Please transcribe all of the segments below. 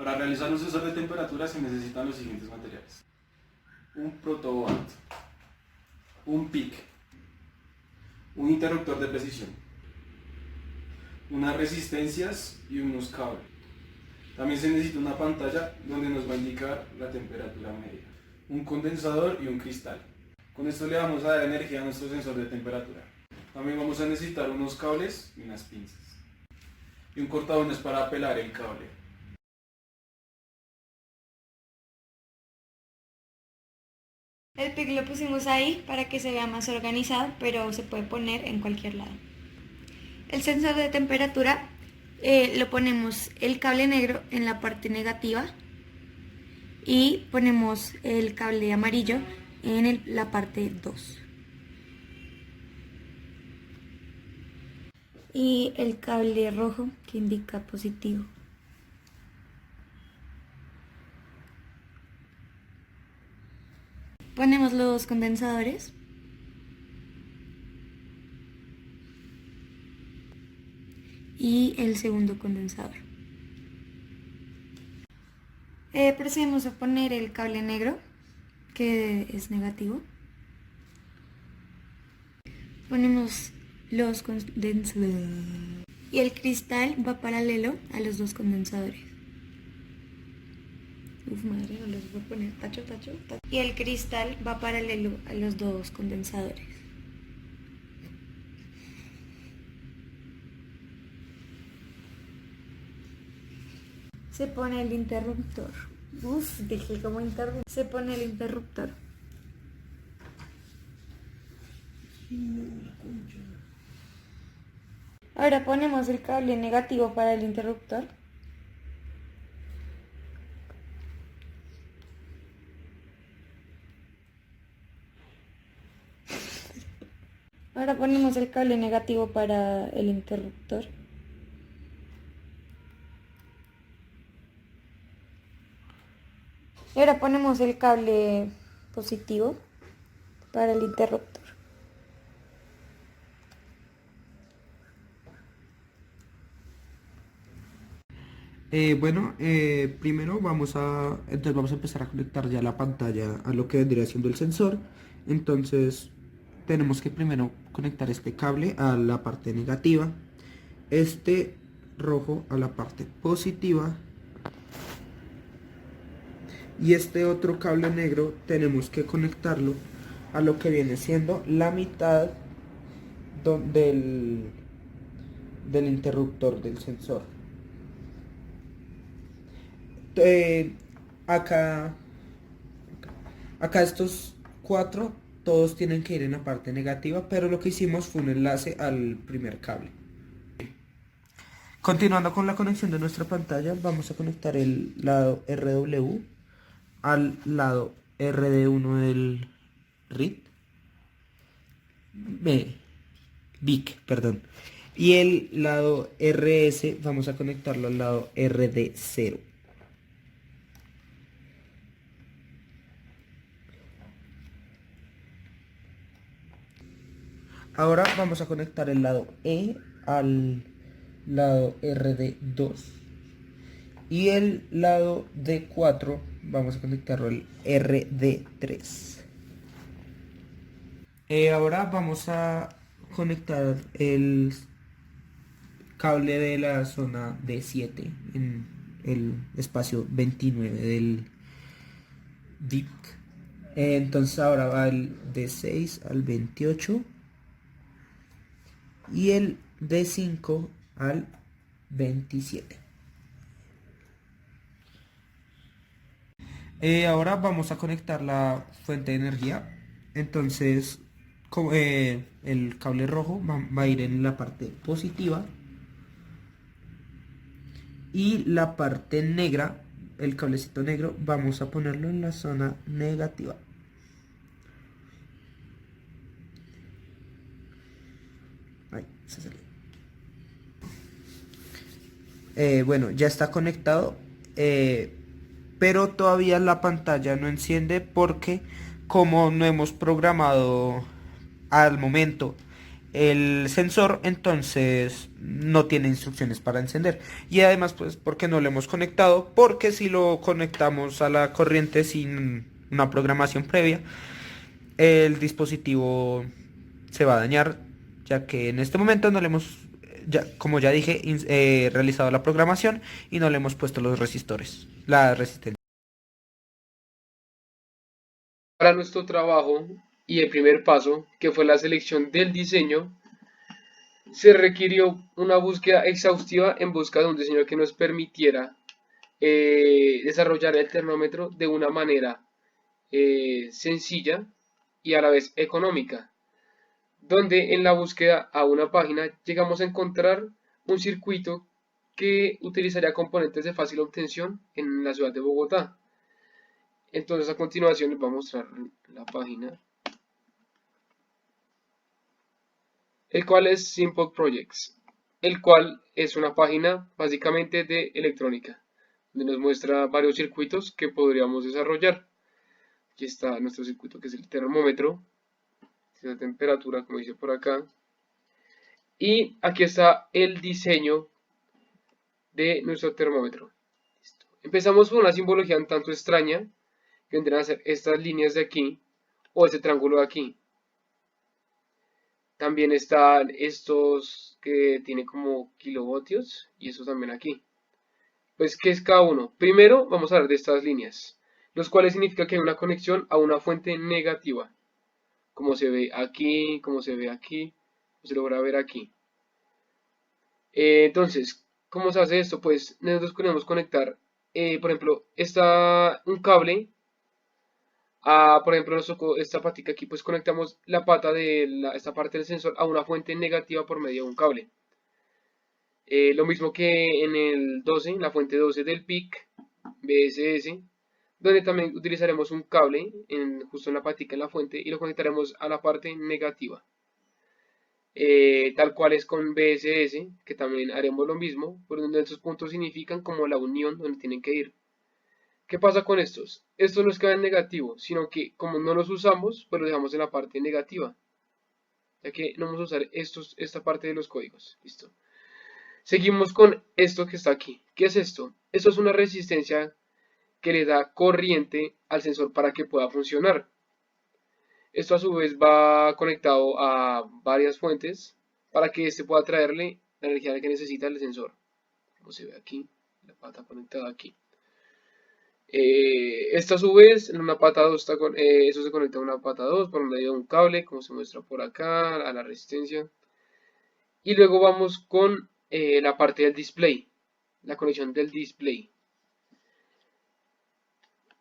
Para realizar un sensor de temperatura se necesitan los siguientes materiales: un protowatt, un PIC, un interruptor de precisión, unas resistencias y unos cables. También se necesita una pantalla donde nos va a indicar la temperatura media, un condensador y un cristal. Con esto le vamos a dar energía a nuestro sensor de temperatura. También vamos a necesitar unos cables y unas pinzas. Y un cortaúñas para pelar el cable. El pic lo pusimos ahí para que se vea más organizado, pero se puede poner en cualquier lado. El sensor de temperatura lo ponemos el cable negro en la parte negativa y ponemos el cable amarillo en la parte 2. Y el cable rojo que indica positivo. Ponemos los condensadores. Y el segundo condensador. Procedemos a poner el cable negro, que es negativo. Ponemos los condensadores. Y el cristal va paralelo a los dos condensadores. Uf, madre, no los voy a poner. Tacho. Y el cristal va paralelo a los dos condensadores. Se pone el interruptor. Dije como interruptor. Se pone el interruptor. Ahora ponemos el cable negativo para el interruptor. Ahora ponemos el cable negativo para el interruptor. Y ahora ponemos el cable positivo para el interruptor. Primero vamos a empezar a conectar ya la pantalla a lo que vendría siendo el sensor. Entonces tenemos que primero conectar este cable a la parte negativa, este rojo a la parte positiva y este otro cable negro tenemos que conectarlo a lo que viene siendo la mitad del interruptor del sensor. Eh, acá estos cuatro todos tienen que ir en la parte negativa, pero lo que hicimos fue un enlace al primer cable. Continuando con la conexión de nuestra pantalla, vamos a conectar el lado RW al lado RD1 del VIC, perdón. Y el lado RS vamos a conectarlo al lado RD0. Ahora vamos a conectar el lado E al lado RD2 y el lado D4 vamos a conectarlo al RD3. Ahora vamos a conectar el cable de la zona D7 en el espacio 29 del DIC. Entonces ahora va el D6 al 28 y el D5 al 27. Ahora vamos a conectar la fuente de energía. Entonces el cable rojo va a ir en la parte positiva y la parte negra, el cablecito negro, vamos a ponerlo en la zona negativa. Ahí, se salió. Bueno, ya está conectado, pero todavía la pantalla no enciende porque como no hemos programado al momento el sensor, entonces no tiene instrucciones para encender. Y además, pues, ¿por qué no lo hemos conectado? Porque si lo conectamos a la corriente sin una programación previa, el dispositivo se va a dañar, ya que en este momento no le hemos, ya, como ya dije, realizado la programación y no le hemos puesto los resistores, la resistencia. Para nuestro trabajo y el primer paso, que fue la selección del diseño, se requirió una búsqueda exhaustiva en busca de un diseño que nos permitiera desarrollar el termómetro de una manera sencilla y a la vez económica, donde en la búsqueda a una página llegamos a encontrar un circuito que utilizaría componentes de fácil obtención en la ciudad de Bogotá. Entonces a continuación les voy a mostrar la página, el cual es Simple Projects, el cual es una página básicamente de electrónica, donde nos muestra varios circuitos que podríamos desarrollar. Aquí está nuestro circuito, que es el termómetro, la temperatura, como dice por acá, y aquí está el diseño de nuestro termómetro. Listo. Empezamos con una simbología un tanto extraña, que vendrían a ser estas líneas de aquí, o este triángulo de aquí. También están estos que tienen como kilovoltios, y estos también aquí. Pues, ¿qué es cada uno? Primero vamos a hablar de estas líneas, los cuales significa que hay una conexión a una fuente negativa, como se ve aquí, como se ve aquí, se logra ver aquí. Entonces, ¿cómo se hace esto? Pues nosotros podemos conectar, por ejemplo, un cable a, por ejemplo, esta patica aquí, pues conectamos la pata de esta parte del sensor a una fuente negativa por medio de un cable. Lo mismo que en el 12, la fuente 12 del PIC BSS, donde también utilizaremos un cable justo en la patica en la fuente y lo conectaremos a la parte negativa. Tal cual es con BSS, que también haremos lo mismo, por donde estos puntos significan como la unión donde tienen que ir. ¿Qué pasa con estos? Estos no es que vayan negativo, sino que como no los usamos, pues los dejamos en la parte negativa, ya que no vamos a usar esta parte de los códigos. Listo. Seguimos con esto que está aquí. ¿Qué es esto? Esto es una resistencia que le da corriente al sensor para que pueda funcionar. Esto a su vez va conectado a varias fuentes para que este pueda traerle la energía que necesita el sensor. Como se ve aquí, la pata conectada aquí. Esta a su vez, en una pata 2, eso se conecta a una pata 2 por medio de un cable, como se muestra por acá, a la resistencia. Y luego vamos con la parte del display, la conexión del display.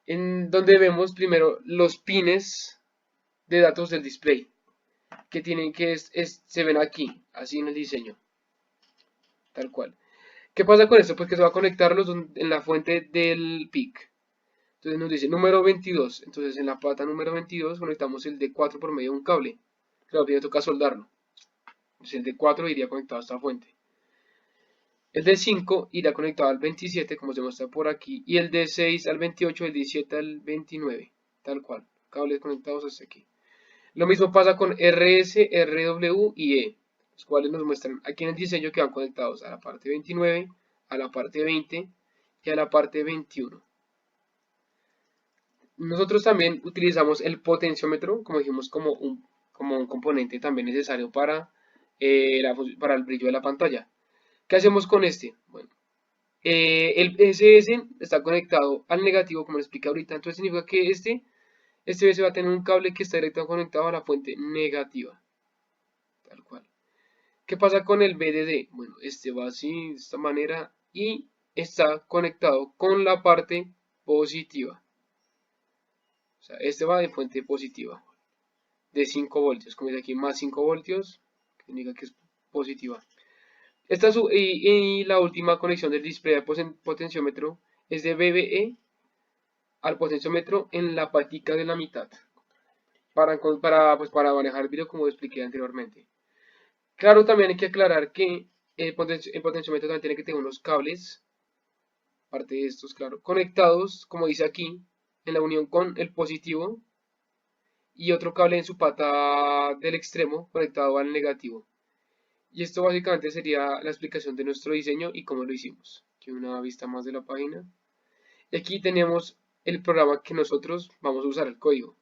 En donde vemos primero los pines de datos del display, que tienen que se ven aquí, así en el diseño, tal cual. ¿Qué pasa con esto? Pues que se va a conectarlos en la fuente del PIC. Entonces nos dice número 22. Entonces en la pata número 22 conectamos el D4 por medio de un cable. Claro, primero toca soldarlo. Entonces el D4 iría conectado a esta fuente. El D5 irá conectado al 27, como se muestra por aquí. Y el D6 al 28, el 17 al 29. Tal cual. Cables conectados hasta aquí. Lo mismo pasa con RS, RW y E, los cuales nos muestran aquí en el diseño que van conectados a la parte 29, a la parte 20 y a la parte 21. Nosotros también utilizamos el potenciómetro, como dijimos, como un componente también necesario para el brillo de la pantalla. ¿Qué hacemos con este? Bueno, el SS está conectado al negativo, como les expliqué ahorita, entonces significa que este USB va a tener un cable que está directamente conectado a la fuente negativa, tal cual. ¿Qué pasa con el BDD? Bueno, este va así, de esta manera, y está conectado con la parte positiva. O sea, este va de fuente positiva, de 5 voltios, como dice aquí, más 5 voltios, que significa que es positiva. Y la última conexión del display de potenciómetro es de BBE al potenciómetro en la patica de la mitad, para manejar el video como expliqué anteriormente. Claro, también hay que aclarar que el potenciómetro también tiene que tener unos cables, aparte de estos, claro, conectados, como dice aquí, en la unión con el positivo y otro cable en su pata del extremo conectado al negativo. Y esto básicamente sería la explicación de nuestro diseño y cómo lo hicimos. Aquí una vista más de la página. Y aquí tenemos el programa que nosotros vamos a usar, el código.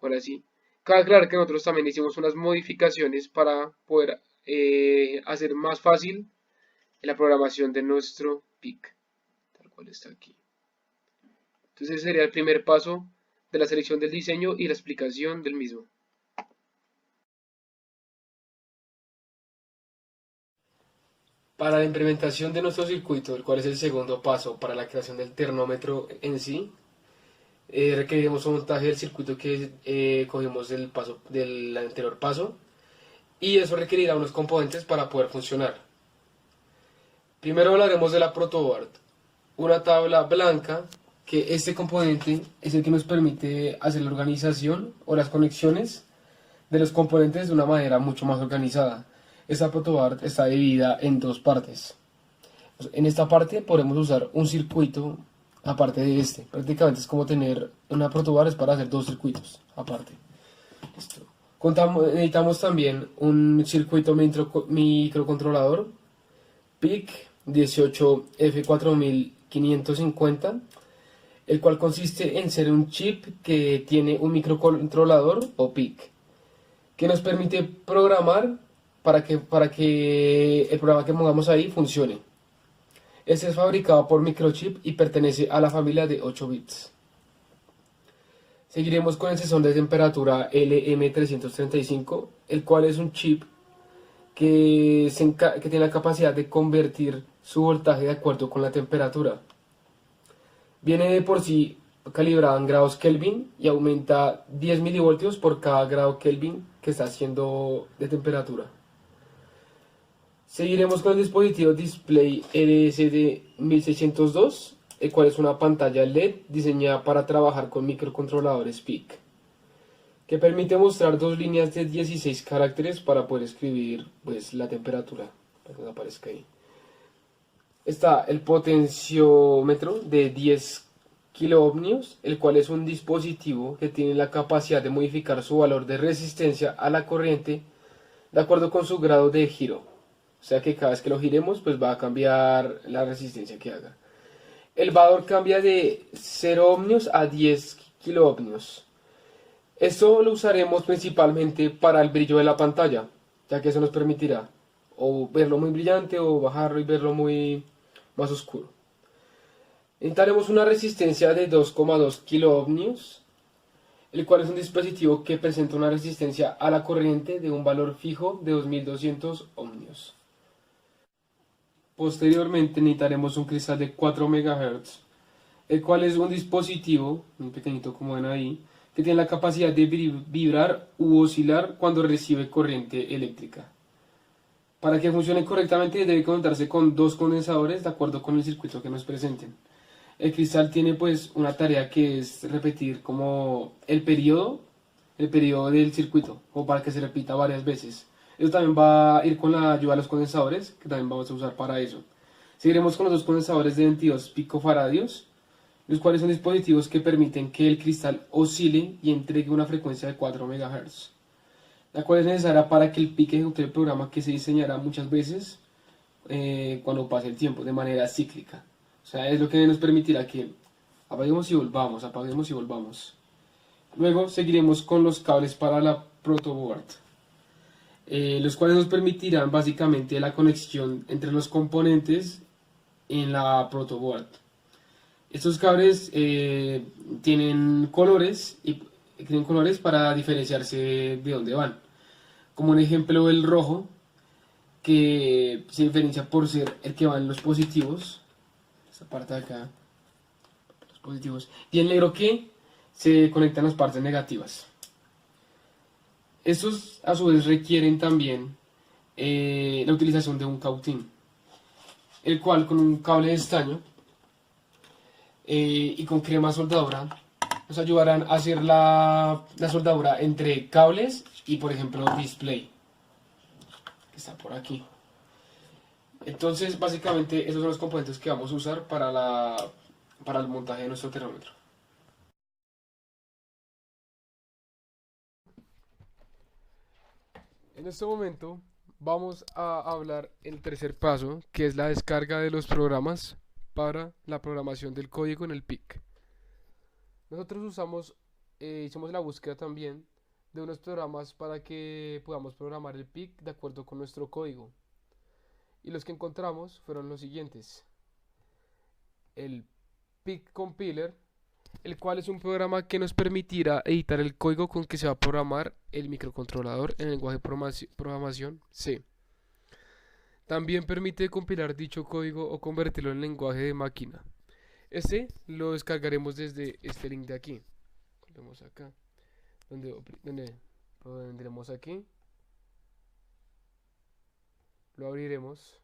Ahora sí. Cabe aclarar que nosotros también hicimos unas modificaciones para poder hacer más fácil la programación de nuestro PIC, tal cual está aquí. Entonces ese sería el primer paso de la selección del diseño y la explicación del mismo. Para la implementación de nuestro circuito, el cual es el segundo paso para la creación del termómetro en sí, requeriremos un montaje del circuito que cogimos del anterior paso, y eso requerirá unos componentes para poder funcionar. Primero hablaremos de la protoboard, una tabla blanca, que este componente es el que nos permite hacer la organización o las conexiones de los componentes de una manera mucho más organizada. Esta protoboard está dividida en dos partes. En esta parte podemos usar un circuito aparte de este. Prácticamente es como tener una protoboard es para hacer dos circuitos aparte. Listo. Necesitamos también un circuito microcontrolador PIC 18F4550, el cual consiste en ser un chip que tiene un microcontrolador o PIC, que nos permite programar para que el programa que pongamos ahí funcione. Este es fabricado por Microchip y pertenece a la familia de 8 bits. Seguiremos con el sensor de temperatura LM335, el cual es un chip que tiene la capacidad de convertir su voltaje de acuerdo con la temperatura. Viene de por sí calibrado en grados Kelvin y aumenta 10 milivoltios por cada grado Kelvin que está haciendo de temperatura. Seguiremos con el dispositivo Display LCD 1602, el cual es una pantalla LED diseñada para trabajar con microcontroladores PIC, que permite mostrar dos líneas de 16 caracteres para poder escribir pues, la temperatura, para que aparezca ahí. Está el potenciómetro de 10 kiloohmios, el cual es un dispositivo que tiene la capacidad de modificar su valor de resistencia a la corriente de acuerdo con su grado de giro. O sea que cada vez que lo giremos, pues va a cambiar la resistencia que haga. El valor cambia de 0 ohmios a 10 kiloohmios. Esto lo usaremos principalmente para el brillo de la pantalla, ya que eso nos permitirá o verlo muy brillante o bajarlo y verlo más oscuro. Necesitaremos una resistencia de 2,2 kiloohmios, el cual es un dispositivo que presenta una resistencia a la corriente de un valor fijo de 2200 ohmios. Posteriormente necesitaremos un cristal de 4 MHz, el cual es un dispositivo, muy pequeñito como ven ahí, que tiene la capacidad de vibrar u oscilar cuando recibe corriente eléctrica. Para que funcione correctamente debe conectarse con dos condensadores de acuerdo con el circuito que nos presenten. El cristal tiene pues una tarea que es repetir como el periodo del circuito, o para que se repita varias veces. Eso también va a ir con la ayuda de los condensadores, que también vamos a usar para eso. Seguiremos con los dos condensadores de 22 picofaradios, los cuales son dispositivos que permiten que el cristal oscile y entregue una frecuencia de 4 MHz, la cual es necesaria para que el PIC ejecute el programa que se diseñará muchas veces cuando pase el tiempo, de manera cíclica. O sea, es lo que nos permitirá que apaguemos y volvamos, apaguemos y volvamos. Luego seguiremos con los cables para la protoboard, los cuales nos permitirán básicamente la conexión entre los componentes en la protoboard. Estos cables tienen colores para diferenciarse de dónde van. Como un ejemplo, el rojo, que se diferencia por ser el que va en los positivos, esta parte de acá, los positivos, y el negro que se conecta en las partes negativas. Estos a su vez requieren también la utilización de un cautín, el cual con un cable de estaño y con crema soldadura nos ayudarán a hacer la soldadura entre cables y por ejemplo display, que está por aquí. Entonces básicamente esos son los componentes que vamos a usar para el montaje de nuestro termómetro. En este momento vamos a hablar el tercer paso, que es la descarga de los programas para la programación del código en el PIC. Nosotros hicimos la búsqueda también de unos programas para que podamos programar el PIC de acuerdo con nuestro código. Y los que encontramos fueron los siguientes. El PIC Compiler, el cual es un programa que nos permitirá editar el código con que se va a programar el microcontrolador en el lenguaje de programación C. También permite compilar dicho código o convertirlo en lenguaje de máquina. Este lo descargaremos desde este link de aquí. Vemos acá, pondremos aquí, lo abriremos.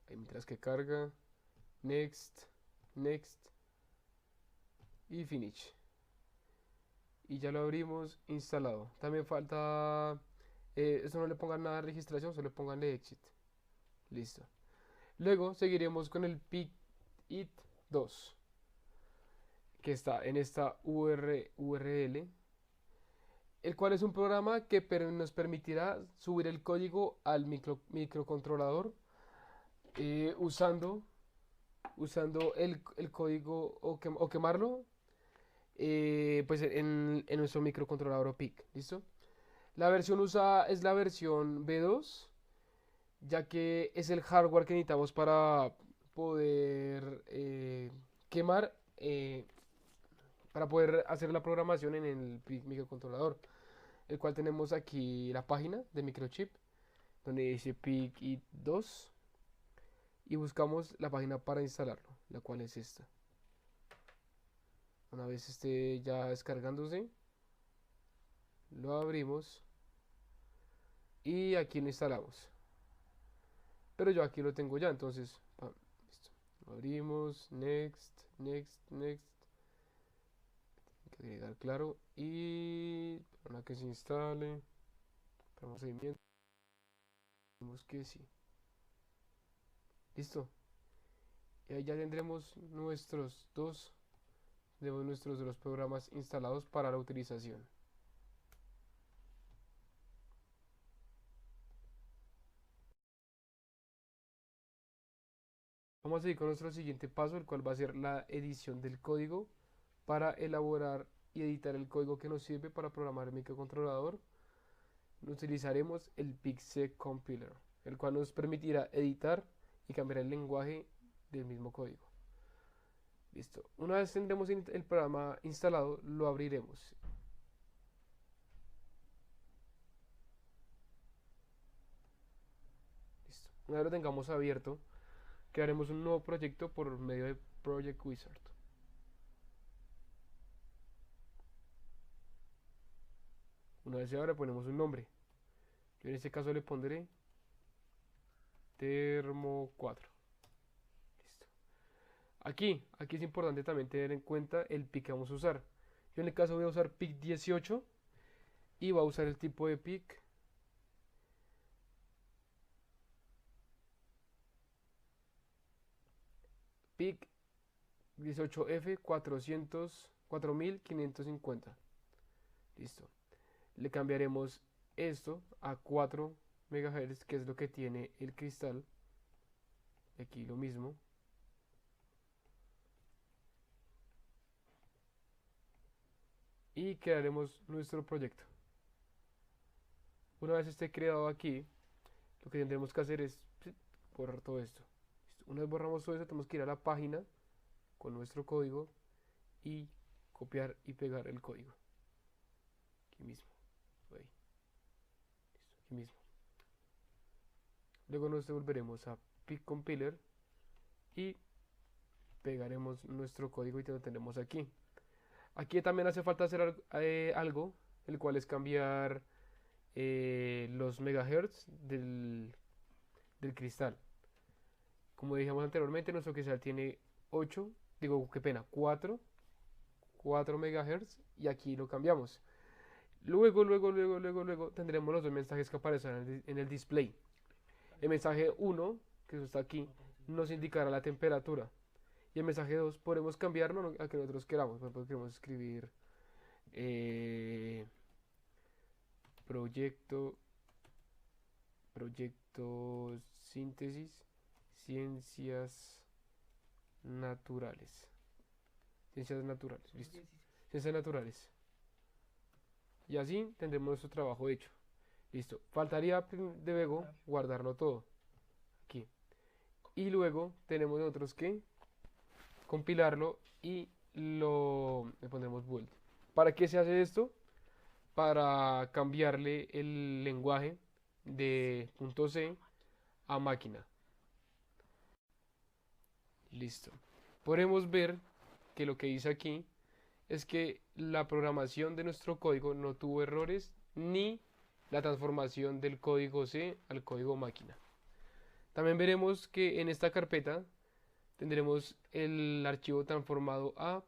Mientras que carga, next, next y finish. Y ya lo abrimos instalado. También falta, esto no le pongan nada de registración, solo ponganle exit. Listo. Luego seguiremos con el PIC-IT2, que está en esta URL, el cual es un programa que nos permitirá subir el código al microcontrolador usando el código o quemarlo pues en nuestro microcontrolador o PIC. ¿Listo? La versión usada es la versión V2, ya que es el hardware que necesitamos para poder quemar, para poder hacer la programación en el PIC microcontrolador, el cual tenemos aquí la página de Microchip, donde dice PIC-IT2, y buscamos la página para instalarlo, la cual es esta. Una vez esté ya descargándose, lo abrimos y aquí lo instalamos. Pero yo aquí lo tengo ya, entonces listo. Lo abrimos, next, next, next. Hay que agregar, claro, y para que se instale, para seguimiento, vemos que sí. Listo. Y ahí ya tendremos nuestros dos de los programas instalados para la utilización. Vamos a seguir con nuestro siguiente paso, el cual va a ser la edición del código para elaborar y editar el código que nos sirve para programar el microcontrolador. Utilizaremos el PIC-C Compiler, el cual nos permitirá editar y cambiar el lenguaje del mismo código. Listo. Una vez tendremos el programa instalado, lo abriremos. Listo. Una vez lo tengamos abierto, crearemos un nuevo proyecto por medio de Project Wizard. Una vez se abre, ponemos un nombre. Yo en este caso le pondré Termo 4. Listo. Aquí es importante también tener en cuenta el PIC que vamos a usar. Yo en el caso voy a usar PIC 18 y voy a usar el tipo de PIC PIC 18F 4550. Listo. Le cambiaremos esto a 4 MHz, que es lo que tiene el cristal. Aquí lo mismo. Y crearemos nuestro proyecto. Una vez esté creado aquí, lo que tendremos que hacer es borrar todo esto. Una vez borramos todo eso, tenemos que ir a la página con nuestro código y copiar y pegar el código. Aquí mismo. Ahí. Listo, aquí mismo. Luego nos devolveremos a PIC Compiler y pegaremos nuestro código y lo tenemos aquí. Aquí también hace falta hacer algo, el cual es cambiar los megahertz del cristal. Como dijimos anteriormente, nuestro cristal tiene 4 megahertz y aquí lo cambiamos. Luego tendremos los dos mensajes que aparecerán en el display. El mensaje 1, que está aquí, nos indicará la temperatura. Y el mensaje 2 podemos cambiarlo a que nosotros queramos. Por ejemplo, queremos escribir eh, proyecto, proyecto síntesis, ciencias naturales. Ciencias naturales, listo. Ciencias naturales. Y así tendremos nuestro trabajo hecho. Listo. Faltaría luego guardarlo todo. Aquí. Y luego tenemos nosotros que compilarlo y le pondremos build. ¿Para qué se hace esto? Para cambiarle el lenguaje de .c a máquina. Listo. Podemos ver que lo que dice aquí es que la programación de nuestro código no tuvo errores ni la transformación del código C al código máquina. También veremos que en esta carpeta tendremos el archivo transformado a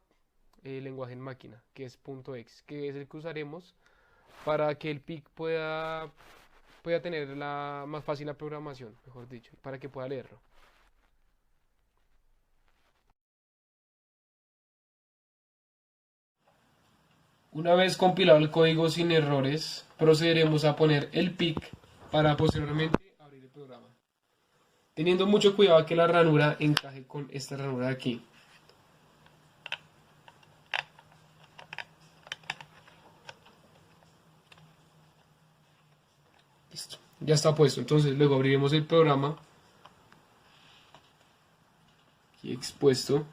lenguaje en máquina, que es .x, que es el que usaremos para que el PIC pueda tener más fácil la programación, mejor dicho, para que pueda leerlo. Una vez compilado el código sin errores, procederemos a poner el PIC para posteriormente abrir el programa. Teniendo mucho cuidado que la ranura encaje con esta ranura de aquí. Listo, ya está puesto. Entonces luego abriremos el programa. Aquí expuesto.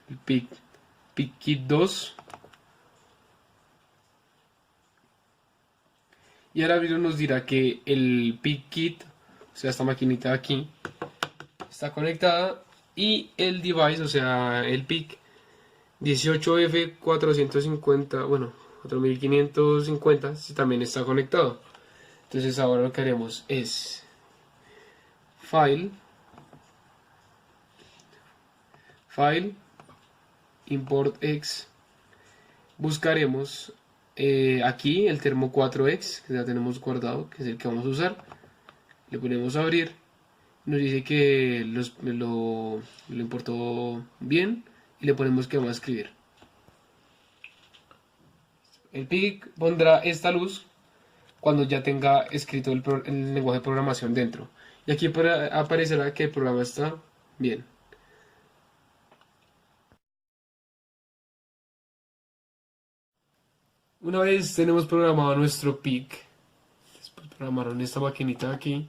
El PIC 2. Y ahora mismo nos dirá que el PIC-Kit, o sea, esta maquinita de aquí, está conectada y el device, o sea, el PIC 18F450, bueno, 4550, también está conectado. Entonces ahora lo que haremos es File, Import X, buscaremos aquí el termo 4x que ya tenemos guardado, que es el que vamos a usar. Le ponemos a abrir, nos dice que lo importó bien y le ponemos que vamos a escribir. El PIC pondrá esta luz cuando ya tenga escrito el lenguaje de programación dentro, y aquí aparecerá que el programa está bien. Una vez tenemos programado nuestro PIC, después programaron esta maquinita aquí,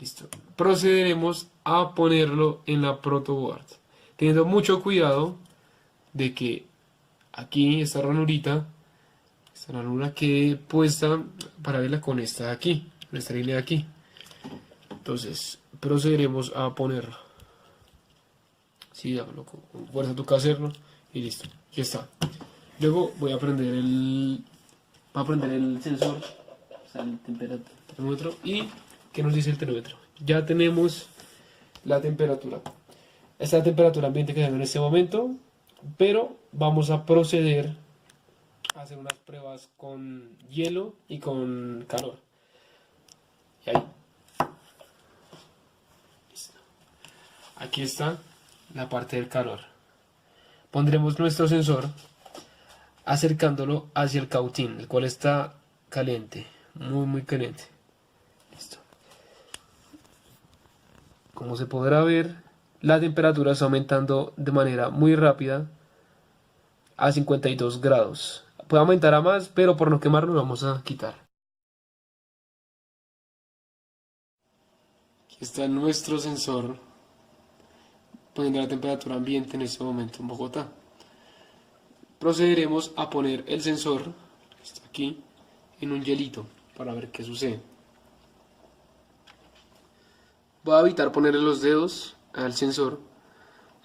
listo, procederemos a ponerlo en la protoboard, teniendo mucho cuidado de que aquí esta ranura quede puesta para verla con esta de aquí, con esta línea de aquí. Entonces procederemos a ponerlo, sí, hágalo con fuerza, toca hacerlo y listo, ya está. Luego voy a prender el sensor, o sea, el termómetro, y ¿qué nos dice el termómetro? Ya tenemos la temperatura. Esta es la temperatura ambiente que tengo en este momento, pero vamos a proceder a hacer unas pruebas con hielo y con calor. Y ahí. Listo. Aquí está la parte del calor. Pondremos nuestro sensor acercándolo hacia el cautín, el cual está caliente, muy caliente. Listo. Como se podrá ver, la temperatura está aumentando de manera muy rápida a 52 grados. Puede aumentar a más, pero por no quemarlo lo vamos a quitar. Aquí está nuestro sensor poniendo la temperatura ambiente en este momento en Bogotá. Procederemos a poner el sensor, que está aquí, en un hielito para ver qué sucede. Voy a evitar ponerle los dedos al sensor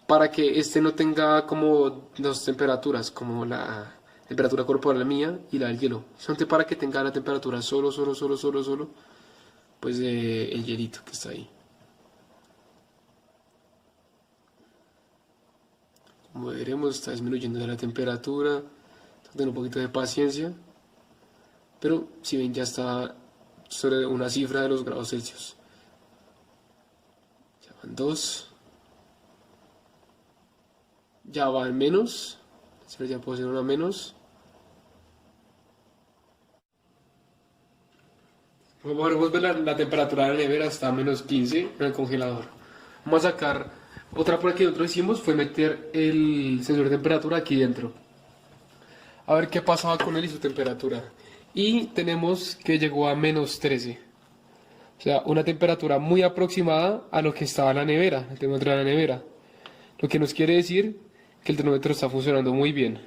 para que este no tenga como dos temperaturas, como la temperatura corporal mía y la del hielo, solamente para que tenga la temperatura solo, pues el hielito que está ahí. Como veremos, está disminuyendo la temperatura, tener un poquito de paciencia, pero si ven ya está sobre una cifra de los grados Celsius. Ya van 2, ya va en menos. Ya puedo hacer una menos. Podemos ver la temperatura de la nevera, está a menos 15 en el congelador. Vamos a sacar otra prueba que nosotros hicimos, fue meter el sensor de temperatura aquí dentro. A ver qué pasaba con él y su temperatura. Y tenemos que llegó a menos 13. O sea, una temperatura muy aproximada a lo que estaba en la nevera, el termómetro de la nevera. Lo que nos quiere decir que el termómetro está funcionando muy bien.